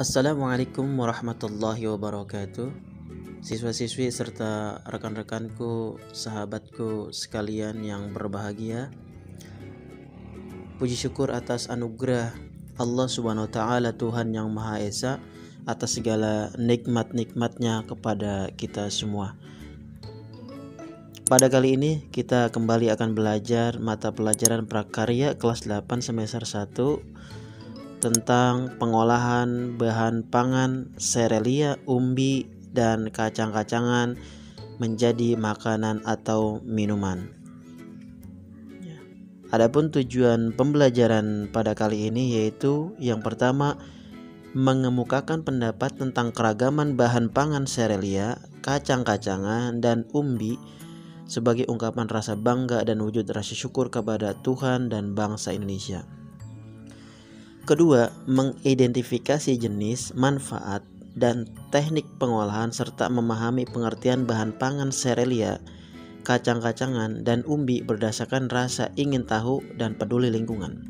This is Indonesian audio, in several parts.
Assalamualaikum warahmatullahi wabarakatuh. Siswa-siswi serta rekan-rekanku, sahabatku sekalian yang berbahagia. Puji syukur atas anugerah Allah Subhanahu wa taala, Tuhan yang Maha Esa, atas segala nikmat-nikmatnya kepada kita semua. Pada kali ini kita kembali akan belajar mata pelajaran prakarya kelas 8 semester 1 tentang pengolahan bahan pangan serelia, umbi, dan kacang-kacangan menjadi makanan atau minuman. Adapun tujuan pembelajaran pada kali ini yaitu yang pertama, mengemukakan pendapat tentang keragaman bahan pangan serelia, kacang-kacangan, dan umbi sebagai ungkapan rasa bangga dan wujud rasa syukur kepada Tuhan dan bangsa Indonesia. Kedua, mengidentifikasi jenis, manfaat, dan teknik pengolahan serta memahami pengertian bahan pangan serelia, kacang-kacangan, dan umbi berdasarkan rasa ingin tahu dan peduli lingkungan.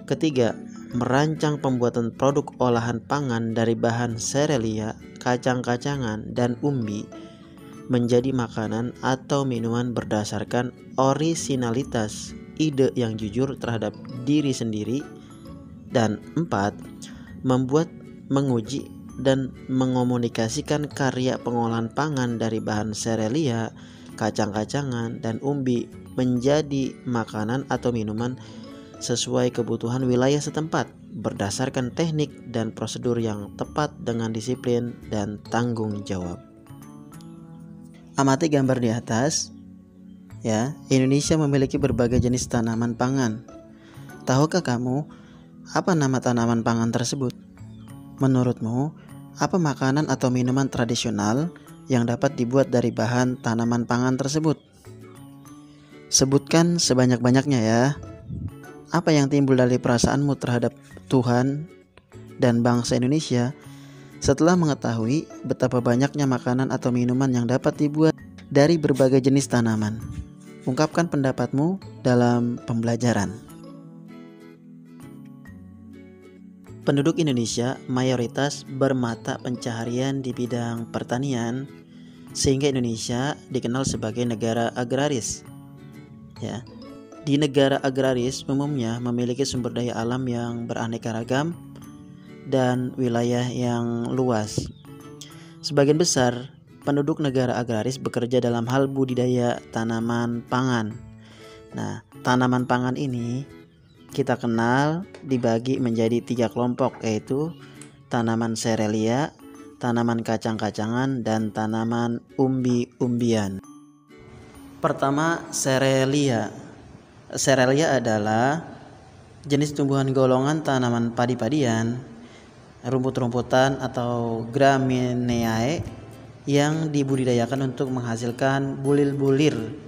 Ketiga, merancang pembuatan produk olahan pangan dari bahan serelia, kacang-kacangan, dan umbi menjadi makanan atau minuman berdasarkan orisinalitas, ide yang jujur terhadap diri sendiri. Dan 4, membuat, menguji, dan mengomunikasikan karya pengolahan pangan dari bahan serelia, kacang-kacangan, dan umbi menjadi makanan atau minuman sesuai kebutuhan wilayah setempat berdasarkan teknik dan prosedur yang tepat dengan disiplin dan tanggung jawab. Amati gambar di atas. Ya, Indonesia memiliki berbagai jenis tanaman pangan. Tahukah kamu apa nama tanaman pangan tersebut? Menurutmu, apa makanan atau minuman tradisional yang dapat dibuat dari bahan tanaman pangan tersebut? Sebutkan sebanyak-banyaknya ya. Apa yang timbul dari perasaanmu terhadap Tuhan dan bangsa Indonesia setelah mengetahui betapa banyaknya makanan atau minuman yang dapat dibuat dari berbagai jenis tanaman? Ungkapkan pendapatmu dalam pembelajaran. Penduduk Indonesia mayoritas bermata pencaharian di bidang pertanian, sehingga Indonesia dikenal sebagai negara agraris. Ya, di negara agraris umumnya memiliki sumber daya alam yang beraneka ragam dan wilayah yang luas. Sebagian besar penduduk negara agraris bekerja dalam hal budidaya tanaman pangan. Nah, tanaman pangan ini kita kenal dibagi menjadi 3 kelompok, yaitu tanaman serelia, tanaman kacang-kacangan, dan tanaman umbi-umbian. Pertama, serelia. Serelia adalah jenis tumbuhan golongan tanaman padi-padian, rumput-rumputan atau gramineae yang dibudidayakan untuk menghasilkan bulir-bulir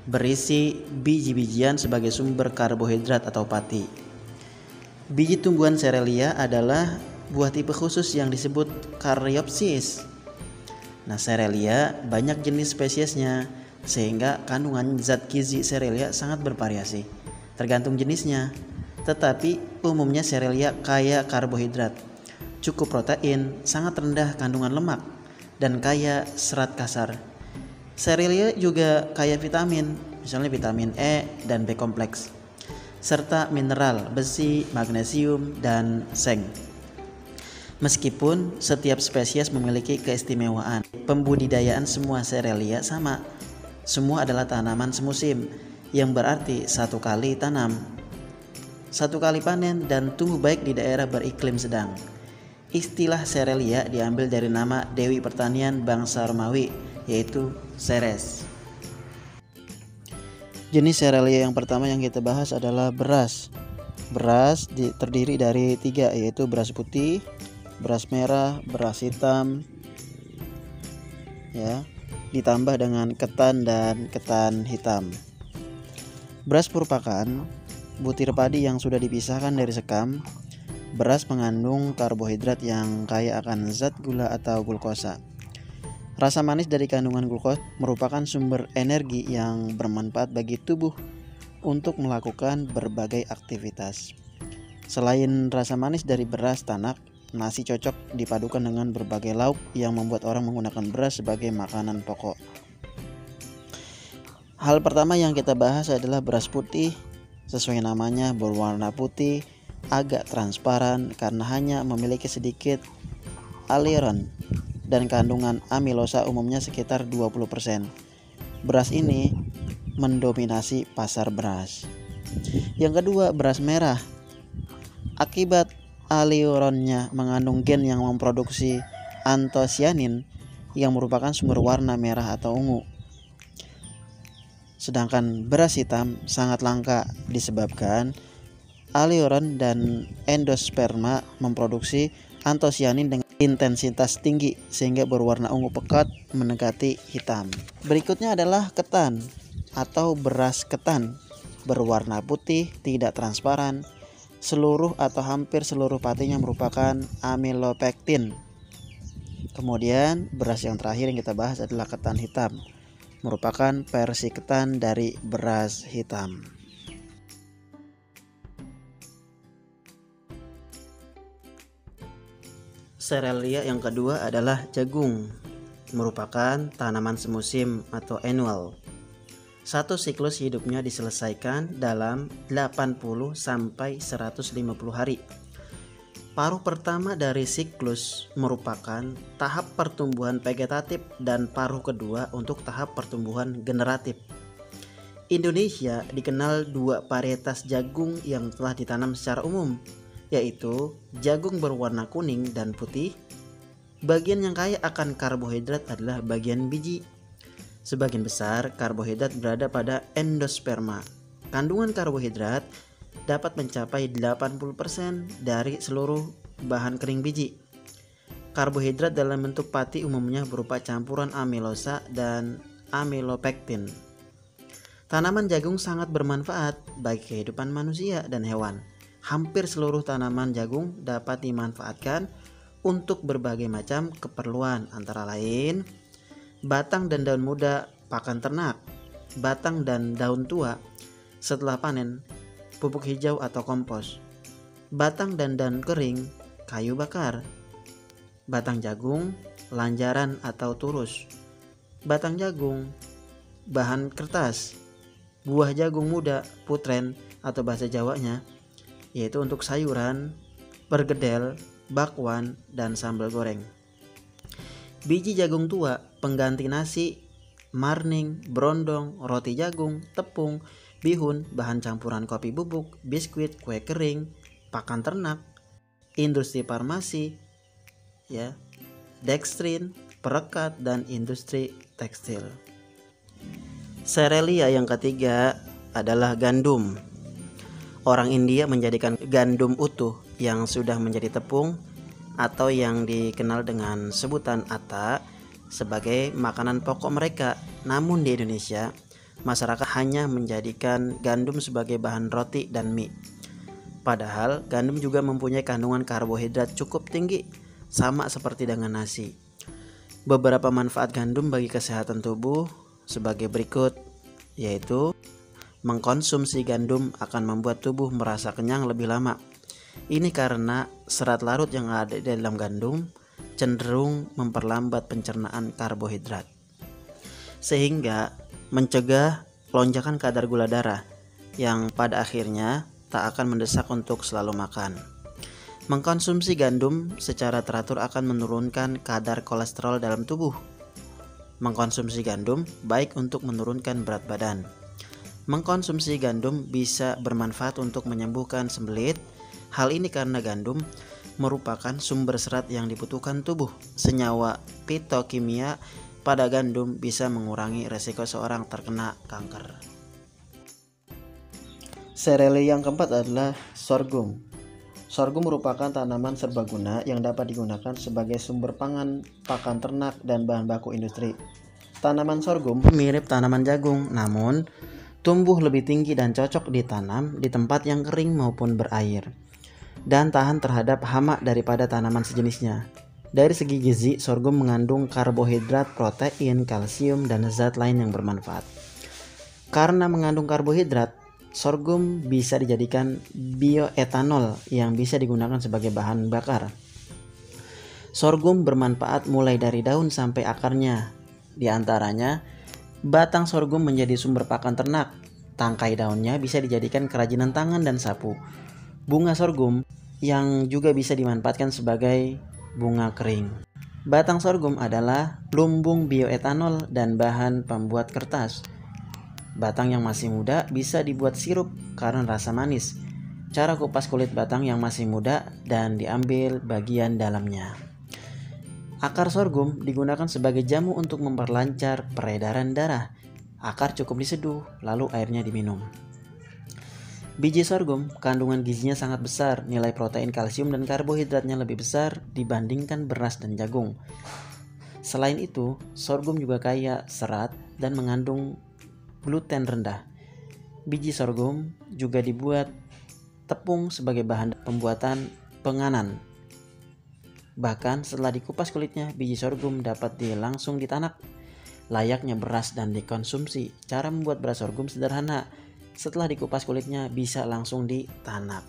berisi biji-bijian sebagai sumber karbohidrat atau pati. Biji tumbuhan serelia adalah buah tipe khusus yang disebut Caryopsis. Nah, serelia banyak jenis spesiesnya sehingga kandungan zat gizi serelia sangat bervariasi tergantung jenisnya. Tetapi umumnya serelia kaya karbohidrat, cukup protein, sangat rendah kandungan lemak, dan kaya serat kasar. Serelia juga kaya vitamin, misalnya vitamin E dan B kompleks, serta mineral besi, magnesium, dan seng. Meskipun setiap spesies memiliki keistimewaan, pembudidayaan semua serelia sama. Semua adalah tanaman semusim, yang berarti satu kali tanam, satu kali panen, dan tumbuh baik di daerah beriklim sedang. Istilah serelia diambil dari nama Dewi Pertanian bangsa Romawi, yaitu Ceres. Jenis serelia yang pertama yang kita bahas adalah beras. Beras terdiri dari 3, yaitu beras putih, beras merah, beras hitam, ya, ditambah dengan ketan dan ketan hitam. Beras merupakan butir padi yang sudah dipisahkan dari sekam. Beras mengandung karbohidrat yang kaya akan zat gula atau glukosa. Rasa manis dari kandungan glukosa merupakan sumber energi yang bermanfaat bagi tubuh untuk melakukan berbagai aktivitas. Selain rasa manis dari beras tanak Nasi cocok dipadukan dengan berbagai lauk yang membuat orang menggunakan beras sebagai makanan pokok. Hal pertama yang kita bahas adalah beras putih. Sesuai namanya, berwarna putih, agak transparan karena hanya memiliki sedikit aliron dan kandungan amilosa umumnya sekitar 20%. Beras ini mendominasi pasar beras. Yang kedua, beras merah. Akibat alironnya mengandung gen yang memproduksi antosianin yang merupakan sumber warna merah atau ungu. Sedangkan beras hitam sangat langka disebabkan aliron dan endosperma memproduksi antosianin dengan intensitas tinggi sehingga berwarna ungu pekat mendekati hitam. Berikutnya adalah ketan atau beras ketan, berwarna putih, tidak transparan. Seluruh atau hampir seluruh patinya merupakan amilopektin. Kemudian beras yang terakhir yang kita bahas adalah ketan hitam, merupakan versi ketan dari beras hitam. Serealia yang kedua adalah jagung, merupakan tanaman semusim atau annual. Satu siklus hidupnya diselesaikan dalam 80 sampai 150 hari. Paruh pertama dari siklus merupakan tahap pertumbuhan vegetatif dan paruh kedua untuk tahap pertumbuhan generatif. Indonesia dikenal dua varietas jagung yang telah ditanam secara umum, yaitu jagung berwarna kuning dan putih. Bagian yang kaya akan karbohidrat adalah bagian biji. Sebagian besar karbohidrat berada pada endosperma. Kandungan karbohidrat dapat mencapai 80% dari seluruh bahan kering biji. Karbohidrat dalam bentuk pati umumnya berupa campuran amilosa dan amilopektin. Tanaman jagung sangat bermanfaat bagi kehidupan manusia dan hewan. Hampir seluruh tanaman jagung dapat dimanfaatkan untuk berbagai macam keperluan, antara lain batang dan daun muda pakan ternak, batang dan daun tua setelah panen, pupuk hijau atau kompos, batang dan daun kering, kayu bakar, batang jagung, lanjaran atau turus, batang jagung, bahan kertas, buah jagung muda, putren atau bahasa Jawanya, yaitu untuk sayuran, pergedel, bakwan, dan sambal goreng. Biji jagung tua, pengganti nasi, marning, brondong, roti jagung, tepung, bihun, bahan campuran kopi bubuk, biskuit, kue kering, pakan ternak, industri farmasi, dekstrin, perekat, dan industri tekstil. Serealia yang ketiga adalah gandum. Orang India menjadikan gandum utuh yang sudah menjadi tepung atau yang dikenal dengan sebutan atta sebagai makanan pokok mereka. Namun di Indonesia, masyarakat hanya menjadikan gandum sebagai bahan roti dan mie. Padahal gandum juga mempunyai kandungan karbohidrat cukup tinggi, sama seperti dengan nasi. Beberapa manfaat gandum bagi kesehatan tubuh sebagai berikut, yaitu mengkonsumsi gandum akan membuat tubuh merasa kenyang lebih lama. Ini karena serat larut yang ada di dalam gandum cenderung memperlambat pencernaan karbohidrat, sehingga mencegah lonjakan kadar gula darah yang pada akhirnya tak akan mendesak untuk selalu makan. Mengkonsumsi gandum secara teratur akan menurunkan kadar kolesterol dalam tubuh. Mengkonsumsi gandum baik untuk menurunkan berat badan. Mengkonsumsi gandum bisa bermanfaat untuk menyembuhkan sembelit. Hal ini karena gandum merupakan sumber serat yang dibutuhkan tubuh. Senyawa fitokimia pada gandum bisa mengurangi resiko seorang terkena kanker. Serealia yang keempat adalah sorghum. Sorghum merupakan tanaman serbaguna yang dapat digunakan sebagai sumber pangan, pakan ternak, dan bahan baku industri. Tanaman sorghum mirip tanaman jagung, namun tumbuh lebih tinggi dan cocok ditanam di tempat yang kering maupun berair, dan tahan terhadap hama daripada tanaman sejenisnya. Dari segi gizi, sorghum mengandung karbohidrat, protein, kalsium, dan zat lain yang bermanfaat. Karena mengandung karbohidrat, sorghum bisa dijadikan bioetanol yang bisa digunakan sebagai bahan bakar. Sorghum bermanfaat mulai dari daun sampai akarnya. Di antaranya, batang sorghum menjadi sumber pakan ternak. Tangkai daunnya bisa dijadikan kerajinan tangan dan sapu. Bunga sorghum yang juga bisa dimanfaatkan sebagai bunga kering. Batang sorghum adalah lumbung bioetanol dan bahan pembuat kertas. Batang yang masih muda bisa dibuat sirup karena rasa manis. Cara kupas kulit batang yang masih muda dan diambil bagian dalamnya. Akar sorghum digunakan sebagai jamu untuk memperlancar peredaran darah. Akar cukup diseduh, lalu airnya diminum. Biji sorghum, kandungan gizinya sangat besar, nilai protein, kalsium, dan karbohidratnya lebih besar dibandingkan beras dan jagung. Selain itu, sorghum juga kaya serat dan mengandung gluten rendah. Biji sorghum juga dibuat tepung sebagai bahan pembuatan penganan. Bahkan setelah dikupas kulitnya, biji sorghum dapat langsung ditanak layaknya beras dan dikonsumsi. Cara membuat beras sorghum sederhana. Setelah dikupas kulitnya bisa langsung ditanak.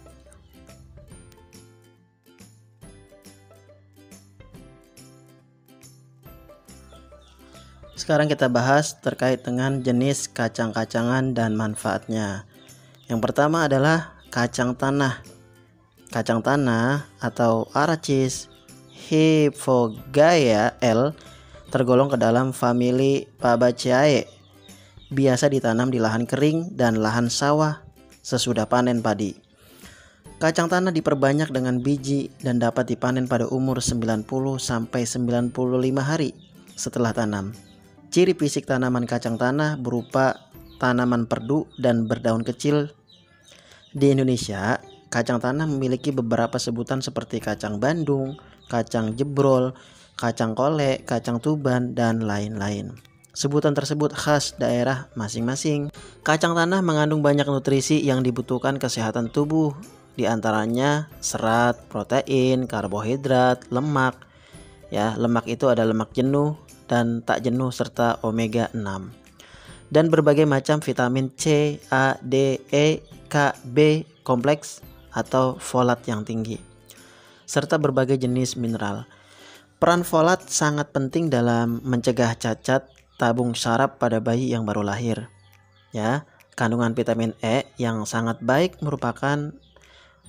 Sekarang kita bahas terkait dengan jenis kacang-kacangan dan manfaatnya. Yang pertama adalah kacang tanah. Kacang tanah atau Arachis hyphogaea L tergolong ke dalam famili Fabaceae. Biasa ditanam di lahan kering dan lahan sawah sesudah panen padi. Kacang tanah diperbanyak dengan biji dan dapat dipanen pada umur 90 sampai 95 hari setelah tanam. Ciri fisik tanaman kacang tanah berupa tanaman perdu dan berdaun kecil. Di Indonesia, kacang tanah memiliki beberapa sebutan seperti kacang Bandung, kacang jebrol, kacang kolek, kacang tuban, dan lain-lain. Sebutan tersebut khas daerah masing-masing. Kacang tanah mengandung banyak nutrisi yang dibutuhkan kesehatan tubuh, di antaranya serat, protein, karbohidrat, lemak. Ya, lemak itu ada lemak jenuh dan tak jenuh serta omega 6. Dan berbagai macam vitamin C, A, D, E, K, B kompleks atau folat yang tinggi. Serta berbagai jenis mineral. Peran folat sangat penting dalam mencegah cacat tabung saraf pada bayi yang baru lahir. Ya, kandungan vitamin E yang sangat baik merupakan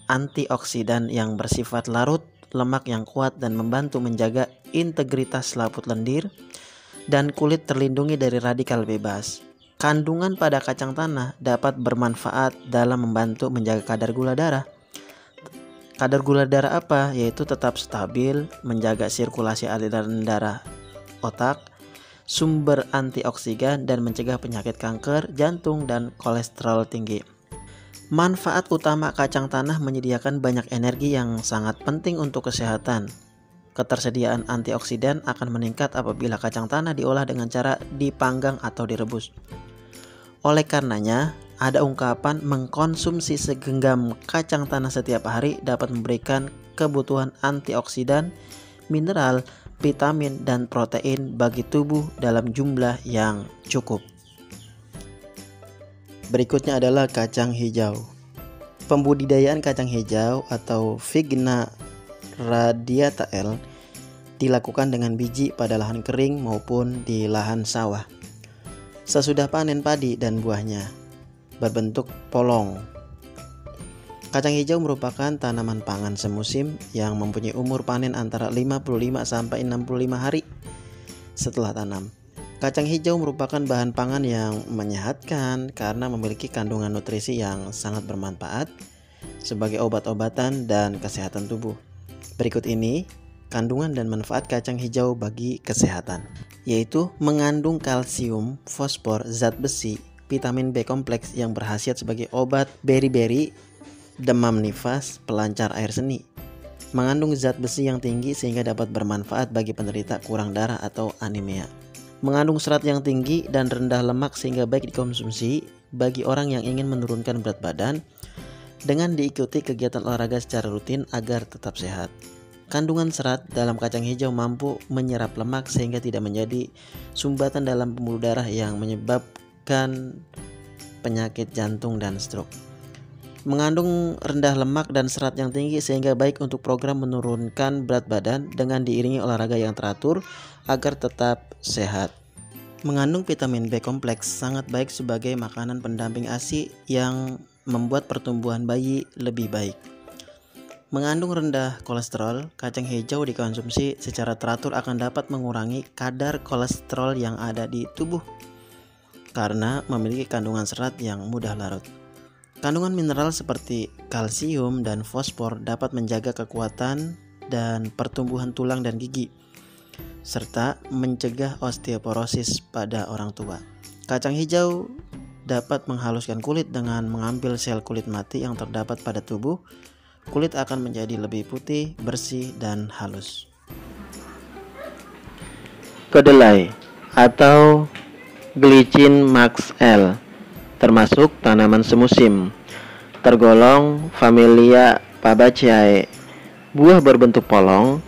antioksidan yang bersifat larut, lemak yang kuat dan membantu menjaga integritas selaput lendir dan kulit terlindungi dari radikal bebas. Kandungan pada kacang tanah dapat bermanfaat dalam membantu menjaga kadar gula darah. Kadar gula darah apa? Yaitu tetap stabil, menjaga sirkulasi aliran darah otak, sumber antioksidan dan mencegah penyakit kanker, jantung, dan kolesterol tinggi. Manfaat utama kacang tanah menyediakan banyak energi yang sangat penting untuk kesehatan. Ketersediaan antioksidan akan meningkat apabila kacang tanah diolah dengan cara dipanggang atau direbus. Oleh karenanya, ada ungkapan mengkonsumsi segenggam kacang tanah setiap hari dapat memberikan kebutuhan antioksidan, mineral, vitamin, dan protein bagi tubuh dalam jumlah yang cukup. Berikutnya adalah kacang hijau. Pembudidayaan kacang hijau atau Vigna radiata L dilakukan dengan biji pada lahan kering maupun di lahan sawah. Sesudah panen padi dan buahnya berbentuk polong. Kacang hijau merupakan tanaman pangan semusim yang mempunyai umur panen antara 55 sampai 65 hari setelah tanam. Kacang hijau merupakan bahan pangan yang menyehatkan karena memiliki kandungan nutrisi yang sangat bermanfaat sebagai obat-obatan dan kesehatan tubuh. Berikut ini kandungan dan manfaat kacang hijau bagi kesehatan, yaitu mengandung kalsium, fosfor, zat besi, vitamin B kompleks yang berkhasiat sebagai obat beri-beri, demam nifas, pelancar air seni. Mengandung zat besi yang tinggi sehingga dapat bermanfaat bagi penderita kurang darah atau anemia. Mengandung serat yang tinggi dan rendah lemak sehingga baik dikonsumsi bagi orang yang ingin menurunkan berat badan dengan diikuti kegiatan olahraga secara rutin agar tetap sehat. Kandungan serat dalam kacang hijau mampu menyerap lemak sehingga tidak menjadi sumbatan dalam pembuluh darah yang menyebabkan penyakit jantung dan stroke. Mengandung rendah lemak dan serat yang tinggi sehingga baik untuk program menurunkan berat badan dengan diiringi olahraga yang teratur agar tetap sehat. Mengandung vitamin B kompleks sangat baik sebagai makanan pendamping ASI yang membuat pertumbuhan bayi lebih baik. Mengandung rendah kolesterol, kacang hijau dikonsumsi secara teratur akan dapat mengurangi kadar kolesterol yang ada di tubuh karena memiliki kandungan serat yang mudah larut. Kandungan mineral seperti kalsium dan fosfor dapat menjaga kekuatan dan pertumbuhan tulang dan gigi, serta mencegah osteoporosis pada orang tua. Kacang hijau dapat menghaluskan kulit dengan mengambil sel kulit mati yang terdapat pada tubuh. Kulit akan menjadi lebih putih, bersih, dan halus. Kedelai atau Glycine Max L termasuk tanaman semusim, tergolong familia Fabaceae. Buah berbentuk polong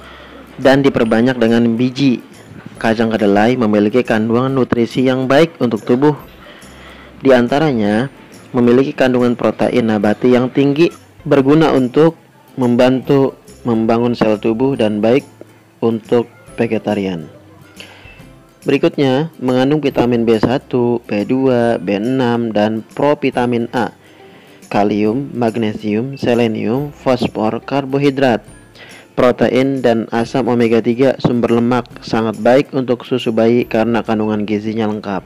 dan diperbanyak dengan biji. Kacang kedelai memiliki kandungan nutrisi yang baik untuk tubuh. Di antaranya memiliki kandungan protein nabati yang tinggi, berguna untuk membantu membangun sel tubuh dan baik untuk vegetarian. Berikutnya, mengandung vitamin B1, B2, B6, dan provitamin A, kalium, magnesium, selenium, fosfor, karbohidrat, protein, dan asam omega 3 sumber lemak sangat baik untuk susu bayi karena kandungan gizinya lengkap.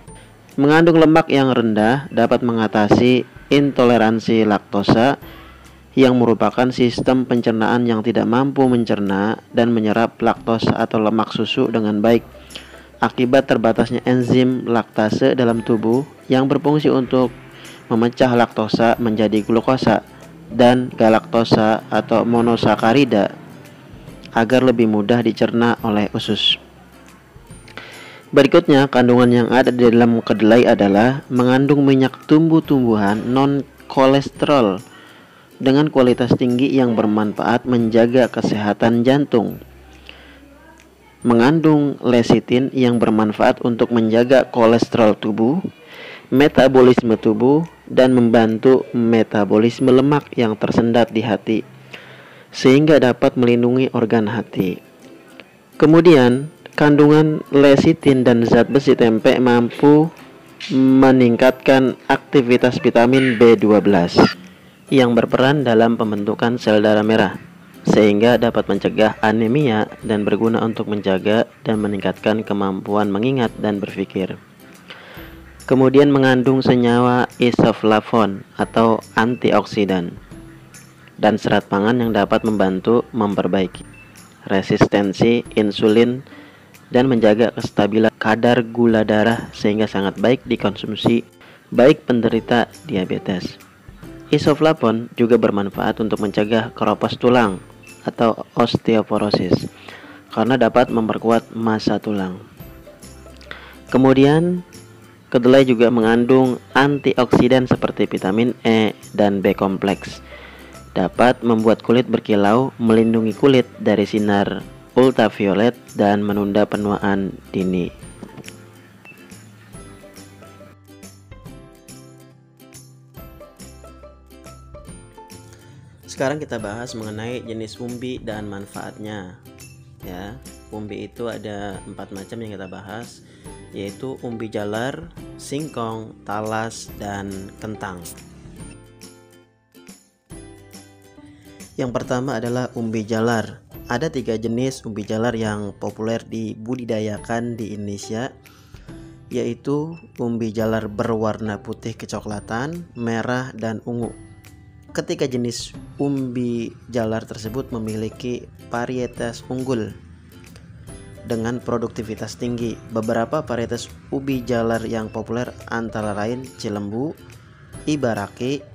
Mengandung lemak yang rendah dapat mengatasi intoleransi laktosa yang merupakan sistem pencernaan yang tidak mampu mencerna dan menyerap laktosa atau lemak susu dengan baik akibat terbatasnya enzim laktase dalam tubuh yang berfungsi untuk memecah laktosa menjadi glukosa dan galaktosa atau monosakarida agar lebih mudah dicerna oleh usus. Berikutnya, kandungan yang ada di dalam kedelai adalah mengandung minyak tumbuh-tumbuhan non-kolesterol dengan kualitas tinggi yang bermanfaat menjaga kesehatan jantung. Mengandung lecitin yang bermanfaat untuk menjaga kolesterol tubuh, metabolisme tubuh, dan membantu metabolisme lemak yang tersendat di hati, sehingga dapat melindungi organ hati. Kemudian, kandungan lecitin dan zat besi tempe mampu meningkatkan aktivitas vitamin B12 yang berperan dalam pembentukan sel darah merah, sehingga dapat mencegah anemia dan berguna untuk menjaga dan meningkatkan kemampuan mengingat dan berpikir. Kemudian mengandung senyawa isoflavon atau antioksidan dan serat pangan yang dapat membantu memperbaiki resistensi insulin dan menjaga kestabilan kadar gula darah sehingga sangat baik dikonsumsi baik penderita diabetes. Isoflavon juga bermanfaat untuk mencegah keropos tulang atau osteoporosis karena dapat memperkuat massa tulang. Kemudian, kedelai juga mengandung antioksidan seperti vitamin E dan B kompleks. Dapat membuat kulit berkilau, melindungi kulit dari sinar ultraviolet dan menunda penuaan dini. Sekarang kita bahas mengenai jenis umbi dan manfaatnya. Ya, umbi itu ada 4 macam yang kita bahas, yaitu umbi jalar, singkong, talas, dan kentang. Yang pertama adalah umbi jalar. Ada 3 jenis umbi jalar yang populer dibudidayakan di Indonesia, yaitu umbi jalar berwarna putih kecoklatan, merah, dan ungu. Ketiga jenis umbi jalar tersebut memiliki varietas unggul dengan produktivitas tinggi. Beberapa varietas ubi jalar yang populer antara lain Cilembu, Ibaraki,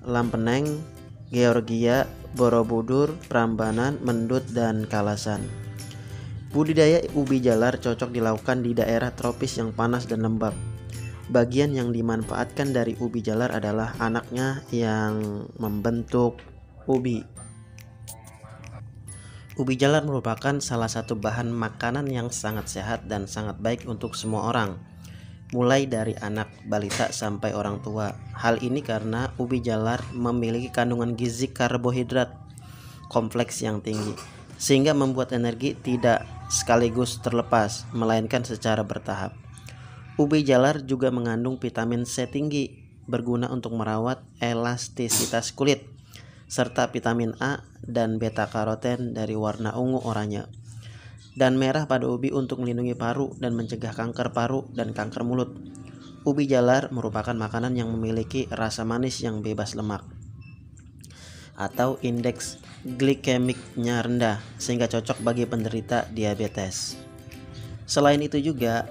Lampeneng, Georgia, Borobudur, Prambanan, Mendut, dan Kalasan. Budidaya ubi jalar cocok dilakukan di daerah tropis yang panas dan lembab. Bagian yang dimanfaatkan dari ubi jalar adalah anaknya yang membentuk ubi. Ubi jalar merupakan salah satu bahan makanan yang sangat sehat dan sangat baik untuk semua orang. mulai dari anak balita sampai orang tua. Hal ini karena ubi jalar memiliki kandungan gizi karbohidrat kompleks yang tinggi, sehingga membuat energi tidak sekaligus terlepas, melainkan secara bertahap. Ubi jalar juga mengandung vitamin C tinggi, berguna untuk merawat elastisitas kulit, serta vitamin A dan beta karoten dari warna ungu oranye dan merah pada ubi untuk melindungi paru dan mencegah kanker paru dan kanker mulut. Ubi jalar merupakan makanan yang memiliki rasa manis yang bebas lemak atau indeks glikemiknya rendah, sehingga cocok bagi penderita diabetes. Selain itu juga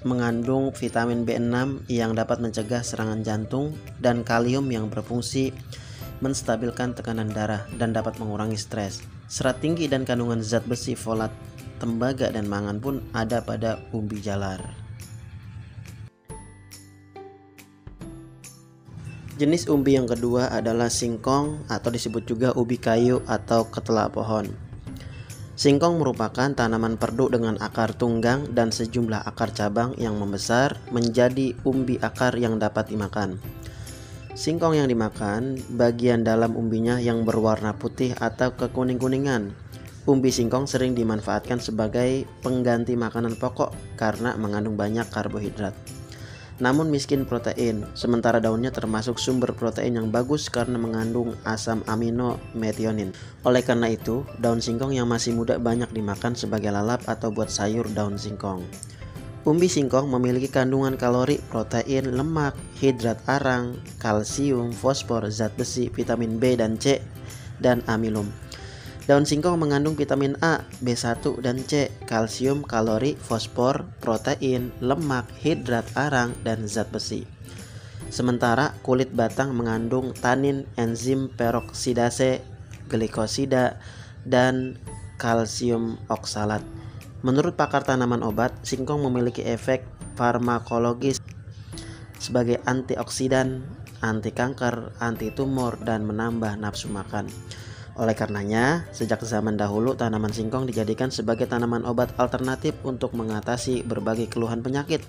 mengandung vitamin B6 yang dapat mencegah serangan jantung dan kalium yang berfungsi menstabilkan tekanan darah dan dapat mengurangi stres. Serat tinggi dan kandungan zat besi, folat, tembaga, dan mangan pun ada pada ubi jalar. Jenis ubi yang kedua adalah singkong atau disebut juga ubi kayu atau ketelak pohon. Singkong merupakan tanaman perdu dengan akar tunggang dan sejumlah akar cabang yang membesar menjadi umbi akar yang dapat dimakan. Singkong yang dimakan bagian dalam umbinya yang berwarna putih atau kekuning-kuningan. Umbi singkong sering dimanfaatkan sebagai pengganti makanan pokok karena mengandung banyak karbohidrat, namun miskin protein. Sementara daunnya termasuk sumber protein yang bagus karena mengandung asam amino metionin. Oleh karena itu, daun singkong yang masih muda banyak dimakan sebagai lalap atau buat sayur daun singkong. Umbi singkong memiliki kandungan kalori, protein, lemak, hidrat arang, kalsium, fosfor, zat besi, vitamin B dan C, dan amilum. Daun singkong mengandung vitamin A, B1 dan C, kalsium, kalori, fosfor, protein, lemak, hidrat arang, dan zat besi. Sementara kulit batang mengandung tanin, enzim peroksidase, glikosida, dan kalsium oksalat. Menurut pakar tanaman obat, singkong memiliki efek farmakologis sebagai antioksidan, anti kanker, anti tumor, dan menambah nafsu makan. Oleh karenanya, sejak zaman dahulu tanaman singkong dijadikan sebagai tanaman obat alternatif untuk mengatasi berbagai keluhan penyakit.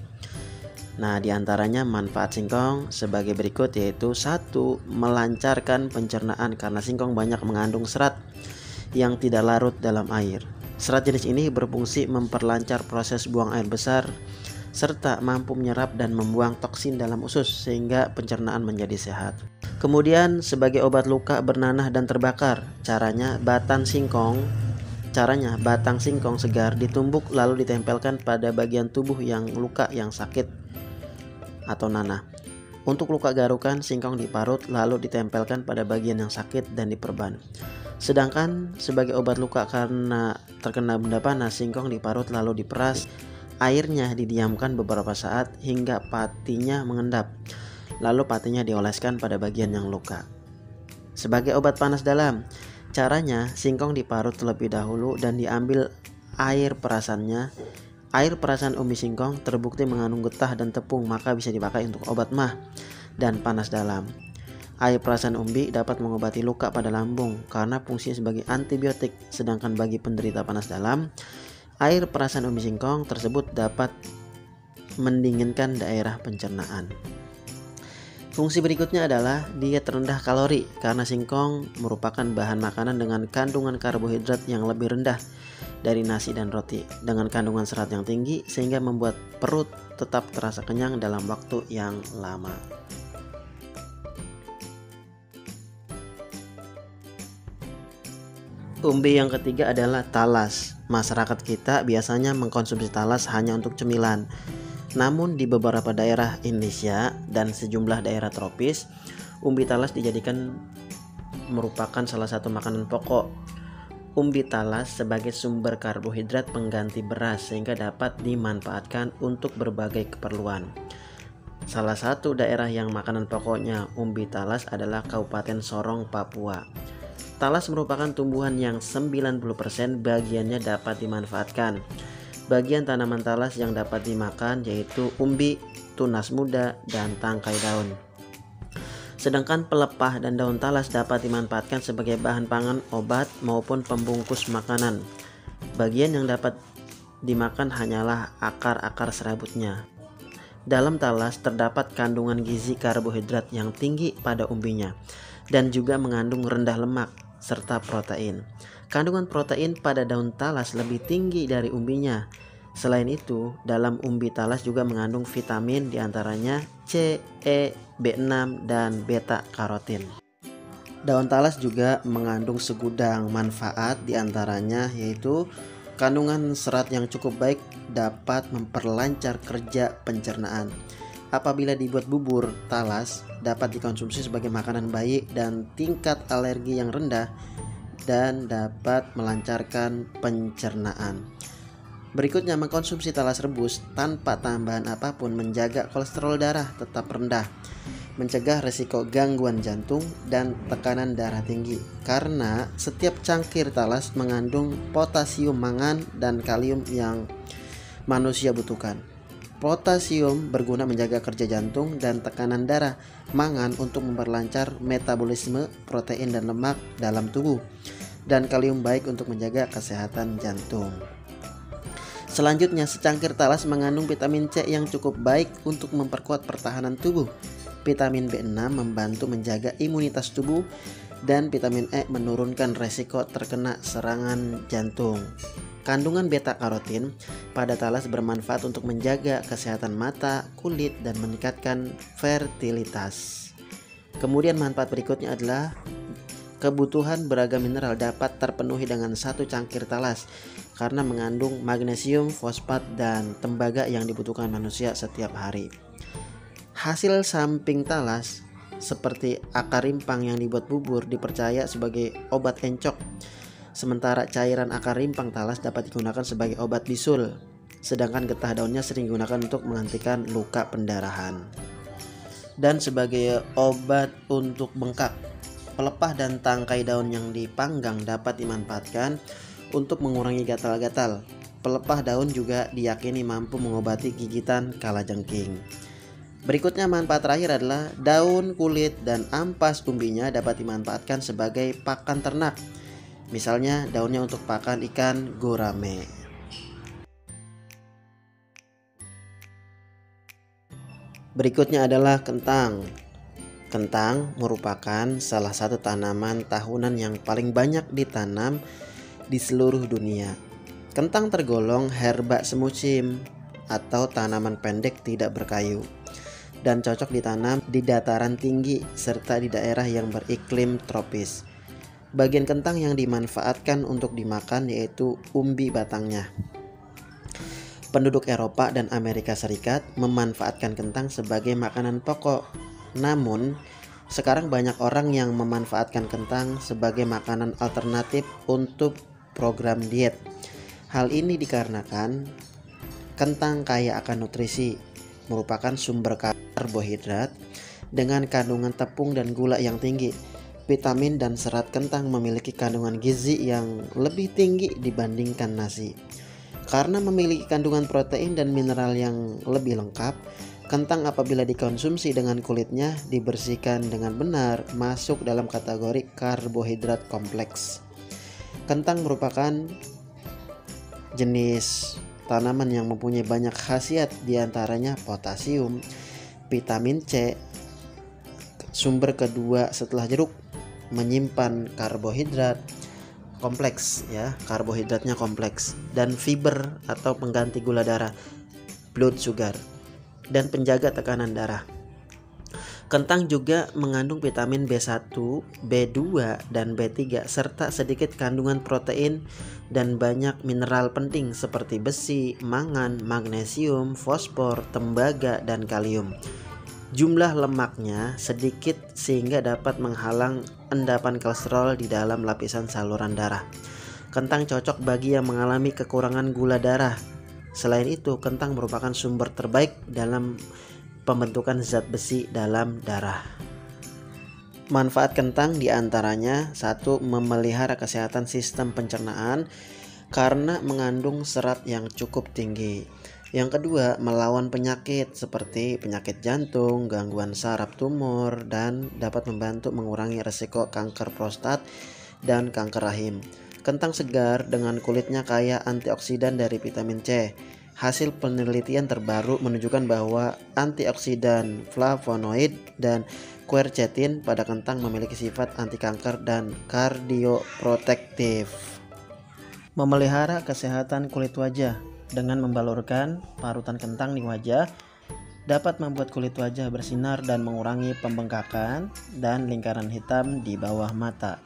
Nah, diantaranya manfaat singkong sebagai berikut, yaitu 1. Melancarkan pencernaan karena singkong banyak mengandung serat yang tidak larut dalam air. Serat jenis ini berfungsi memperlancar proses buang air besar serta mampu menyerap dan membuang toksin dalam usus sehingga pencernaan menjadi sehat. Kemudian sebagai obat luka bernanah dan terbakar, caranya batang singkong segar ditumbuk lalu ditempelkan pada bagian tubuh yang luka yang sakit atau nanah. Untuk luka garukan, singkong diparut lalu ditempelkan pada bagian yang sakit dan diperban. Sedangkan sebagai obat luka karena terkena benda panas, singkong diparut lalu diperas. Airnya didiamkan beberapa saat hingga patinya mengendap. Lalu patinya dioleskan pada bagian yang luka. Sebagai obat panas dalam, caranya singkong diparut terlebih dahulu dan diambil air perasannya. Air perasan umbi singkong terbukti mengandung getah dan tepung, maka bisa dipakai untuk obat mah dan panas dalam. Air perasan umbi dapat mengobati luka pada lambung karena fungsinya sebagai antibiotik, sedangkan bagi penderita panas dalam, air perasan umbi singkong tersebut dapat mendinginkan daerah pencernaan. Fungsi berikutnya adalah diet rendah kalori karena singkong merupakan bahan makanan dengan kandungan karbohidrat yang lebih rendah dari nasi dan roti, dengan kandungan serat yang tinggi sehingga membuat perut tetap terasa kenyang dalam waktu yang lama. Umbi yang ketiga adalah talas. Masyarakat kita biasanya mengkonsumsi talas hanya untuk cemilan. Namun di beberapa daerah Indonesia dan sejumlah daerah tropis, umbi talas dijadikan merupakan salah satu makanan pokok. Umbi talas sebagai sumber karbohidrat pengganti beras sehingga dapat dimanfaatkan untuk berbagai keperluan. Salah satu daerah yang makanan pokoknya umbi talas adalah Kabupaten Sorong, Papua. Talas merupakan tumbuhan yang 90% bagiannya dapat dimanfaatkan. Bagian tanaman talas yang dapat dimakan yaitu umbi, tunas muda, dan tangkai daun. Sedangkan pelepah dan daun talas dapat dimanfaatkan sebagai bahan pangan, obat, maupun pembungkus makanan. Bagian yang dapat dimakan hanyalah akar-akar serabutnya. Dalam talas terdapat kandungan gizi karbohidrat yang tinggi pada umbinya dan juga mengandung rendah lemak serta protein. Kandungan protein pada daun talas lebih tinggi dari umbinya. Selain itu, dalam umbi talas juga mengandung vitamin diantaranya C, E, B6, dan beta karotin. Daun talas juga mengandung segudang manfaat diantaranya yaitu kandungan serat yang cukup baik dapat memperlancar kerja pencernaan. Apabila dibuat bubur talas dapat dikonsumsi sebagai makanan bayi dan tingkat alergi yang rendah dan dapat melancarkan pencernaan. Berikutnya, mengkonsumsi talas rebus tanpa tambahan apapun menjaga kolesterol darah tetap rendah, mencegah risiko gangguan jantung dan tekanan darah tinggi karena setiap cangkir talas mengandung potasium mangan dan kalium yang manusia butuhkan. Potasium berguna menjaga kerja jantung dan tekanan darah, mangan untuk memperlancar metabolisme protein dan lemak dalam tubuh, dan kalium baik untuk menjaga kesehatan jantung. Selanjutnya, secangkir talas mengandung vitamin C yang cukup baik untuk memperkuat pertahanan tubuh. Vitamin B6 membantu menjaga imunitas tubuh dan vitamin E menurunkan resiko terkena serangan jantung. Kandungan beta karotin pada talas bermanfaat untuk menjaga kesehatan mata, kulit, dan meningkatkan fertilitas. Kemudian manfaat berikutnya adalah kebutuhan beragam mineral dapat terpenuhi dengan satu cangkir talas karena mengandung magnesium, fosfat, dan tembaga yang dibutuhkan manusia setiap hari. Hasil samping talas seperti akar rimpang yang dibuat bubur dipercaya sebagai obat encok, sementara cairan akar rimpang talas dapat digunakan sebagai obat bisul, sedangkan getah daunnya sering digunakan untuk menghentikan luka pendarahan. Dan sebagai obat untuk bengkak, pelepah dan tangkai daun yang dipanggang dapat dimanfaatkan untuk mengurangi gatal-gatal. Pelepah daun juga diyakini mampu mengobati gigitan kalajengking. Berikutnya, manfaat terakhir adalah daun, kulit, dan ampas umbinya dapat dimanfaatkan sebagai pakan ternak. Misalnya daunnya untuk pakan ikan gurame. Berikutnya adalah kentang. Kentang merupakan salah satu tanaman tahunan yang paling banyak ditanam di seluruh dunia. Kentang tergolong herba semusim atau tanaman pendek tidak berkayu dan cocok ditanam di dataran tinggi serta di daerah yang beriklim tropis. Bagian kentang yang dimanfaatkan untuk dimakan yaitu umbi batangnya. Penduduk Eropa dan Amerika Serikat memanfaatkan kentang sebagai makanan pokok. Namun, sekarang banyak orang yang memanfaatkan kentang sebagai makanan alternatif untuk program diet. Hal ini dikarenakan kentang kaya akan nutrisi, merupakan sumber karbohidrat dengan kandungan tepung dan gula yang tinggi. Vitamin dan serat kentang memiliki kandungan gizi yang lebih tinggi dibandingkan nasi. Karena memiliki kandungan protein dan mineral yang lebih lengkap, kentang apabila dikonsumsi dengan kulitnya dibersihkan dengan benar masuk dalam kategori karbohidrat kompleks. Kentang merupakan jenis tanaman yang mempunyai banyak khasiat, diantaranya potasium, vitamin C, sumber kedua setelah jeruk, menyimpan karbohidrat kompleks ya, karbohidratnya kompleks, dan fiber atau pengganti gula darah, blood sugar, dan penjaga tekanan darah. Kentang juga mengandung vitamin B1, B2, dan B3 serta sedikit kandungan protein dan banyak mineral penting seperti besi, mangan, magnesium, fosfor, tembaga, dan kalium. Jumlah lemaknya sedikit sehingga dapat menghalang endapan kolesterol di dalam lapisan saluran darah. Kentang cocok bagi yang mengalami kekurangan gula darah. Selain itu, kentang merupakan sumber terbaik dalam pembentukan zat besi dalam darah. Manfaat kentang diantaranya: 1. Memelihara kesehatan sistem pencernaan karena mengandung serat yang cukup tinggi. Yang kedua, melawan penyakit seperti penyakit jantung, gangguan saraf tumor, dan dapat membantu mengurangi risiko kanker prostat dan kanker rahim. Kentang segar dengan kulitnya kaya antioksidan dari vitamin C. Hasil penelitian terbaru menunjukkan bahwa antioksidan, flavonoid, dan quercetin pada kentang memiliki sifat anti kanker dan kardioprotektif. Memelihara kesehatan kulit wajah dengan membalurkan parutan kentang di wajah dapat membuat kulit wajah bersinar dan mengurangi pembengkakan dan lingkaran hitam di bawah mata.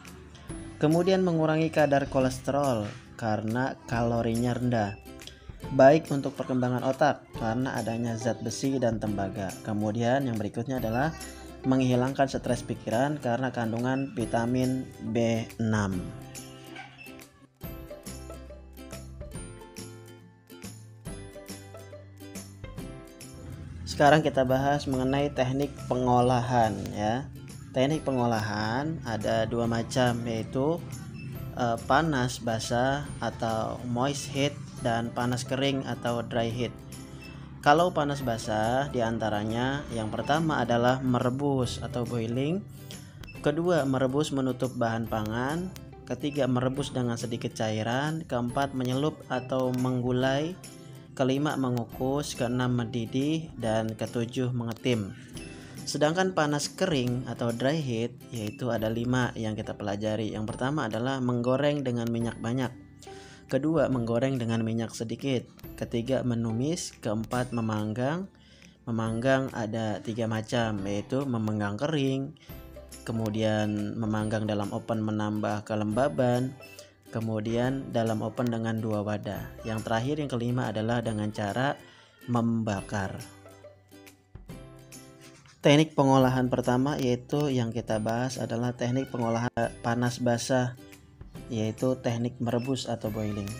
Kemudian mengurangi kadar kolesterol karena kalorinya rendah. Baik untuk perkembangan otak karena adanya zat besi dan tembaga. Kemudian yang berikutnya adalah menghilangkan stres pikiran karena kandungan vitamin B6. Sekarang kita bahas mengenai teknik pengolahan ya. Teknik pengolahan ada dua macam, yaitu panas basah atau moist heat dan panas kering atau dry heat. Kalau panas basah diantaranya yang pertama adalah merebus atau boiling, kedua merebus menutup bahan pangan, ketiga merebus dengan sedikit cairan, keempat menyelup atau menggulai, kelima mengukus, keenam mendidih, dan ketujuh mengetim. Sedangkan panas kering atau dry heat yaitu ada 5 yang kita pelajari. Yang pertama adalah menggoreng dengan minyak banyak, kedua menggoreng dengan minyak sedikit, ketiga menumis, keempat memanggang. Memanggang ada 3 macam, yaitu memanggang kering, kemudian memanggang dalam oven menambah kelembaban, kemudian dalam oven dengan 2 wadah. Yang terakhir yang kelima adalah dengan cara membakar. Teknik pengolahan pertama yaitu yang kita bahas adalah teknik pengolahan panas basah, yaitu teknik merebus atau boiling.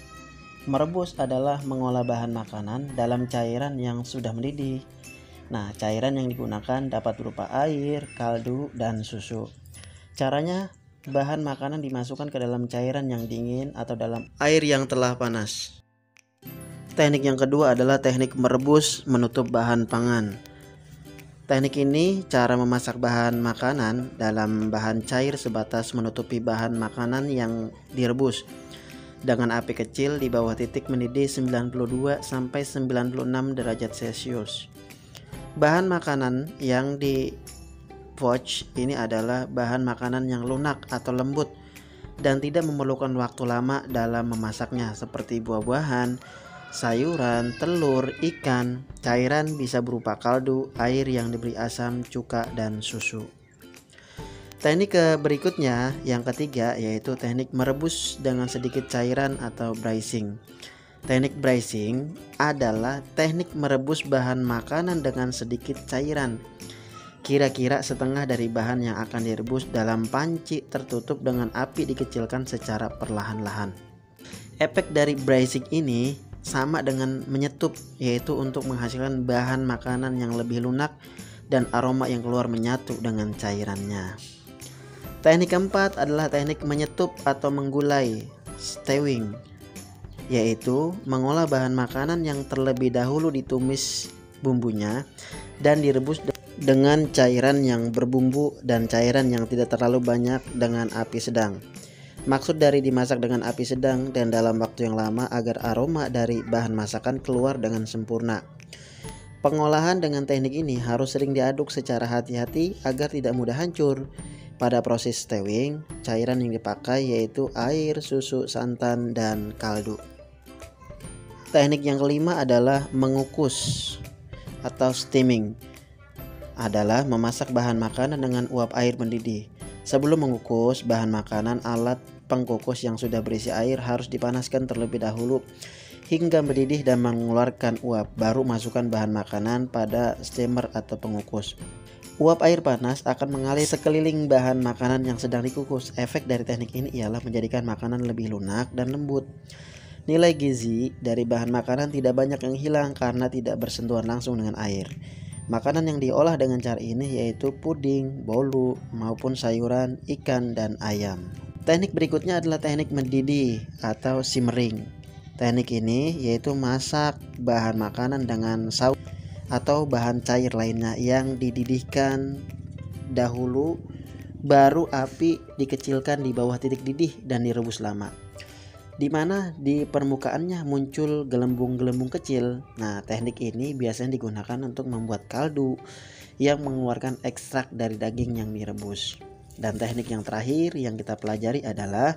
Merebus adalah mengolah bahan makanan dalam cairan yang sudah mendidih. Nah, cairan yang digunakan dapat berupa air, kaldu, dan susu. Caranya, bahan makanan dimasukkan ke dalam cairan yang dingin atau dalam air yang telah panas. Teknik yang kedua adalah teknik merebus menutup bahan pangan. Teknik ini cara memasak bahan makanan dalam bahan cair sebatas menutupi bahan makanan yang direbus dengan api kecil di bawah titik mendidih 92 sampai 96 derajat Celcius. Bahan makanan yang di poach ini adalah bahan makanan yang lunak atau lembut dan tidak memerlukan waktu lama dalam memasaknya, seperti buah-buahan, sayuran, telur, ikan. Cairan bisa berupa kaldu, air yang diberi asam, cuka, dan susu. Teknik berikutnya yang ketiga yaitu teknik merebus dengan sedikit cairan atau braising. Teknik braising adalah teknik merebus bahan makanan dengan sedikit cairan, kira-kira setengah dari bahan yang akan direbus dalam panci tertutup dengan api dikecilkan secara perlahan-lahan. Efek dari braising ini sama dengan menyetup, yaitu untuk menghasilkan bahan makanan yang lebih lunak dan aroma yang keluar menyatu dengan cairannya. Teknik keempat adalah teknik menyetup atau menggulai, stewing, yaitu mengolah bahan makanan yang terlebih dahulu ditumis bumbunya dan direbus dengan cairan yang berbumbu dan cairan yang tidak terlalu banyak dengan api sedang. Maksud dari dimasak dengan api sedang dan dalam waktu yang lama agar aroma dari bahan masakan keluar dengan sempurna. Pengolahan dengan teknik ini harus sering diaduk secara hati-hati agar tidak mudah hancur. Pada proses stewing, cairan yang dipakai yaitu air, susu, santan, dan kaldu. Teknik yang kelima adalah mengukus atau steaming. Adalah memasak bahan makanan dengan uap air mendidih. Sebelum mengukus bahan makanan, alat pengkukus yang sudah berisi air harus dipanaskan terlebih dahulu hingga mendidih dan mengeluarkan uap, baru masukkan bahan makanan pada steamer atau pengukus. Uap air panas akan mengalir sekeliling bahan makanan yang sedang dikukus. Efek dari teknik ini ialah menjadikan makanan lebih lunak dan lembut. Nilai gizi dari bahan makanan tidak banyak yang hilang karena tidak bersentuhan langsung dengan air. Makanan yang diolah dengan cara ini yaitu puding, bolu, maupun sayuran, ikan, dan ayam. Teknik berikutnya adalah teknik mendidih atau simmering. Teknik ini yaitu masak bahan makanan dengan saus atau bahan cair lainnya yang dididihkan dahulu, baru api dikecilkan di bawah titik didih dan direbus lama. di mana di permukaannya muncul gelembung-gelembung kecil. Nah, teknik ini biasanya digunakan untuk membuat kaldu yang mengeluarkan ekstrak dari daging yang direbus. Dan teknik yang terakhir yang kita pelajari adalah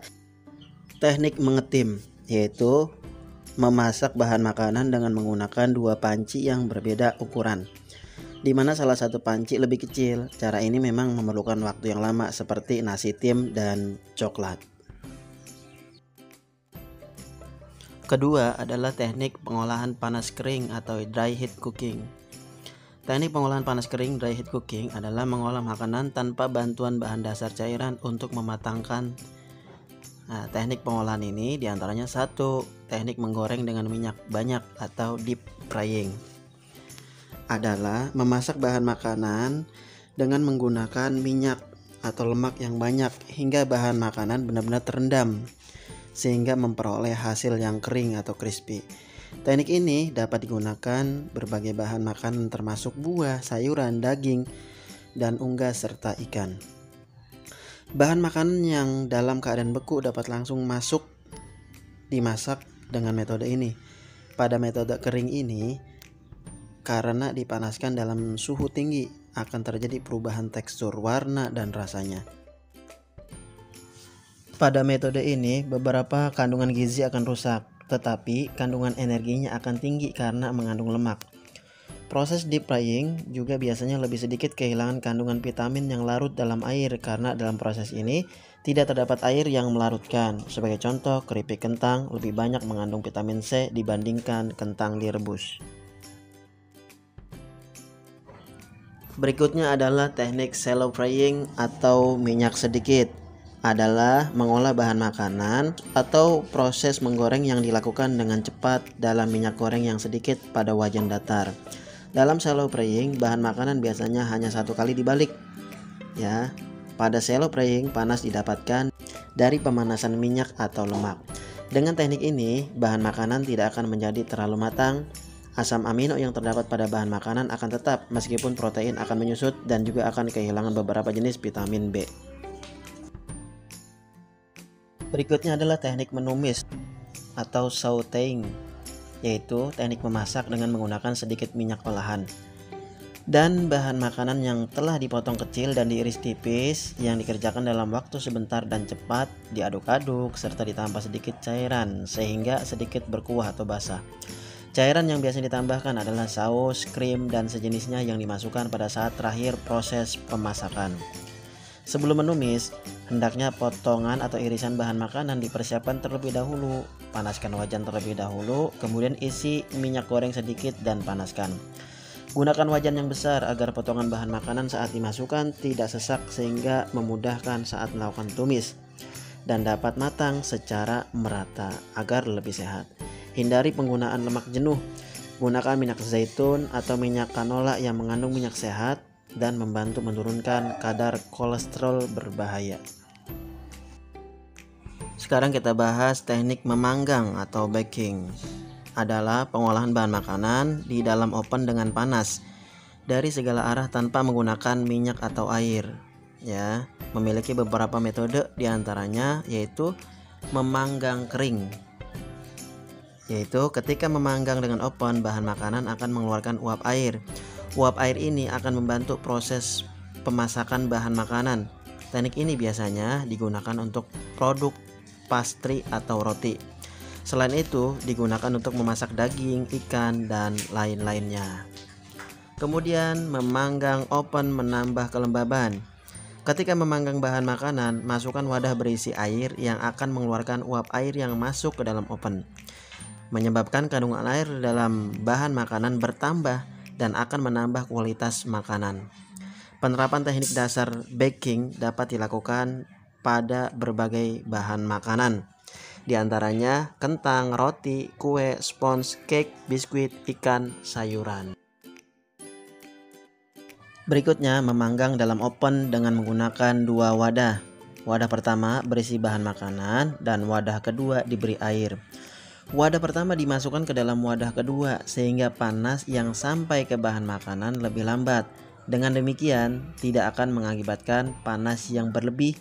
teknik mengetim, yaitu memasak bahan makanan dengan menggunakan dua panci yang berbeda ukuran, di mana salah satu panci lebih kecil. Cara ini memang memerlukan waktu yang lama seperti nasi tim dan coklat. Kedua adalah teknik pengolahan panas kering atau dry heat cooking. Teknik pengolahan panas kering dry heat cooking adalah mengolah makanan tanpa bantuan bahan dasar cairan untuk mematangkan. Nah, teknik pengolahan ini diantaranya satu, teknik menggoreng dengan minyak banyak atau deep frying. Adalah memasak bahan makanan dengan menggunakan minyak atau lemak yang banyak hingga bahan makanan benar-benar terendam, sehingga memperoleh hasil yang kering atau crispy. Teknik ini dapat digunakan berbagai bahan makanan termasuk buah, sayuran, daging, dan unggas serta ikan. Bahan makanan yang dalam keadaan beku dapat langsung masuk dimasak dengan metode ini. Pada metode kering ini, karena dipanaskan dalam suhu tinggi, akan terjadi perubahan tekstur, warna, dan rasanya. Pada metode ini, beberapa kandungan gizi akan rusak, tetapi kandungan energinya akan tinggi karena mengandung lemak. Proses deep frying juga biasanya lebih sedikit kehilangan kandungan vitamin yang larut dalam air karena dalam proses ini tidak terdapat air yang melarutkan. Sebagai contoh, keripik kentang lebih banyak mengandung vitamin C dibandingkan kentang direbus. Berikutnya adalah teknik shallow frying atau minyak sedikit. Adalah mengolah bahan makanan atau proses menggoreng yang dilakukan dengan cepat dalam minyak goreng yang sedikit pada wajan datar. Dalam shallow frying, bahan makanan biasanya hanya satu kali dibalik. Ya, pada shallow frying panas didapatkan dari pemanasan minyak atau lemak. Dengan teknik ini, bahan makanan tidak akan menjadi terlalu matang. Asam amino yang terdapat pada bahan makanan akan tetap meskipun protein akan menyusut dan juga akan kehilangan beberapa jenis vitamin B. Berikutnya adalah teknik menumis atau sautéing, yaitu teknik memasak dengan menggunakan sedikit minyak olahan dan bahan makanan yang telah dipotong kecil dan diiris tipis yang dikerjakan dalam waktu sebentar dan cepat, diaduk-aduk serta ditambah sedikit cairan sehingga sedikit berkuah atau basah. Cairan yang biasa ditambahkan adalah saus, krim, dan sejenisnya yang dimasukkan pada saat terakhir proses pemasakan. Sebelum menumis, hendaknya potongan atau irisan bahan makanan dipersiapkan terlebih dahulu. Panaskan wajan terlebih dahulu, kemudian isi minyak goreng sedikit dan panaskan. Gunakan wajan yang besar agar potongan bahan makanan saat dimasukkan tidak sesak sehingga memudahkan saat melakukan tumis dan dapat matang secara merata agar lebih sehat. Hindari penggunaan lemak jenuh. Gunakan minyak zaitun atau minyak canola yang mengandung minyak sehat dan membantu menurunkan kadar kolesterol berbahaya. Sekarang kita bahas teknik memanggang atau baking. Adalah pengolahan bahan makanan di dalam oven dengan panas dari segala arah tanpa menggunakan minyak atau air. Ya, memiliki beberapa metode diantaranya yaitu memanggang kering. Yaitu ketika memanggang dengan oven, bahan makanan akan mengeluarkan uap air. Uap air ini akan membantu proses pemasakan bahan makanan. Teknik ini biasanya digunakan untuk produk pastry atau roti. Selain itu, digunakan untuk memasak daging, ikan, dan lain-lainnya. Kemudian, memanggang oven menambah kelembaban. Ketika memanggang bahan makanan, masukkan wadah berisi air yang akan mengeluarkan uap air yang masuk ke dalam oven, menyebabkan kandungan air dalam bahan makanan bertambah dan akan menambah kualitas makanan. Penerapan teknik dasar baking dapat dilakukan pada berbagai bahan makanan, di antaranya kentang, roti, kue, sponge, cake, biskuit, ikan, sayuran. Berikutnya, memanggang dalam oven dengan menggunakan dua wadah. Wadah pertama berisi bahan makanan dan wadah kedua diberi air. Wadah pertama dimasukkan ke dalam wadah kedua sehingga panas yang sampai ke bahan makanan lebih lambat. Dengan demikian, tidak akan mengakibatkan panas yang berlebih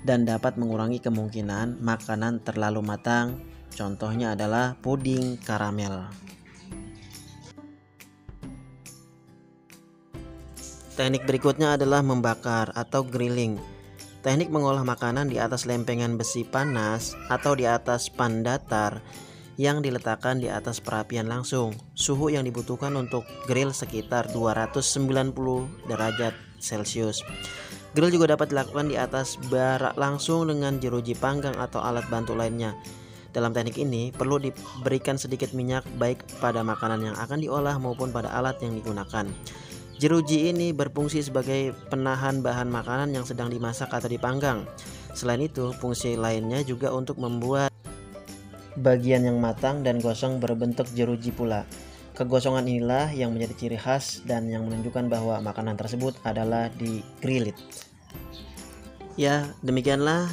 dan dapat mengurangi kemungkinan makanan terlalu matang Contohnya adalah puding karamel. Teknik berikutnya adalah membakar atau grilling. Teknik mengolah makanan di atas lempengan besi panas atau di atas pan datar yang diletakkan di atas perapian langsung. Suhu yang dibutuhkan untuk grill sekitar 290 derajat Celcius. Grill juga dapat dilakukan di atas bara langsung dengan jeruji panggang atau alat bantu lainnya. Dalam teknik ini perlu diberikan sedikit minyak baik pada makanan yang akan diolah maupun pada alat yang digunakan. Jeruji ini berfungsi sebagai penahan bahan makanan yang sedang dimasak atau dipanggang. Selain itu, fungsi lainnya juga untuk membuat bagian yang matang dan gosong berbentuk jeruji pula. Kegosongan inilah yang menjadi ciri khas dan yang menunjukkan bahwa makanan tersebut adalah di-grilled. Ya, demikianlah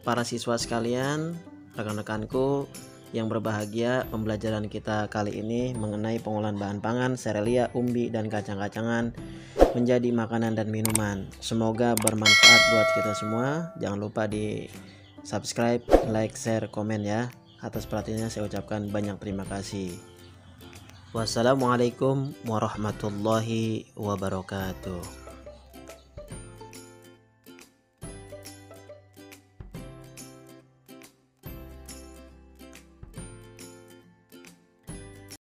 para siswa sekalian, rekan-rekanku yang berbahagia, pembelajaran kita kali ini mengenai pengolahan bahan pangan, serealia, umbi, dan kacang-kacangan menjadi makanan dan minuman. Semoga bermanfaat buat kita semua. Jangan lupa di subscribe, like, share, komen ya. Atas perhatiannya saya ucapkan banyak terima kasih. Wassalamualaikum warahmatullahi wabarakatuh.